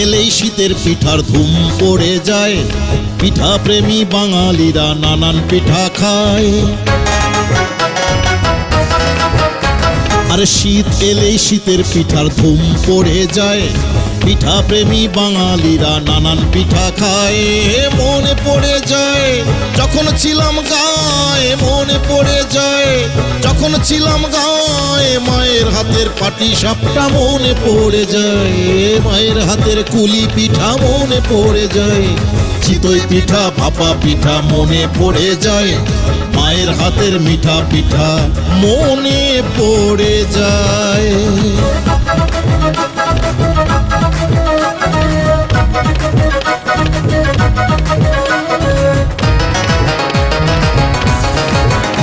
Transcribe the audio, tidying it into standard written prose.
এলেই শীতের পিঠার ধুম পড়ে যায়, পিঠা প্রেমী বাঙালিরা নানান পিঠা খায়। আরে শীত এলেই শীতের পিঠার ধুম পড়ে যায়, পিঠা প্রেমী বাঙালিরা নানান পিঠা খায়। মনে পড়ে যায় যখন ছিলাম গায়ে, মনে পড়ে যায় যখন ছিলাম গায়ে, মায়ের হাতের পাটি সাপটা মনে পড়ে যায়, মায়ের হাতের কুলি পিঠা মনে পড়ে যায়, চিতই পিঠা ভাপা পিঠা মনে পড়ে যায়, মায়ের হাতের মিঠা পিঠা মনে পড়ে যায়।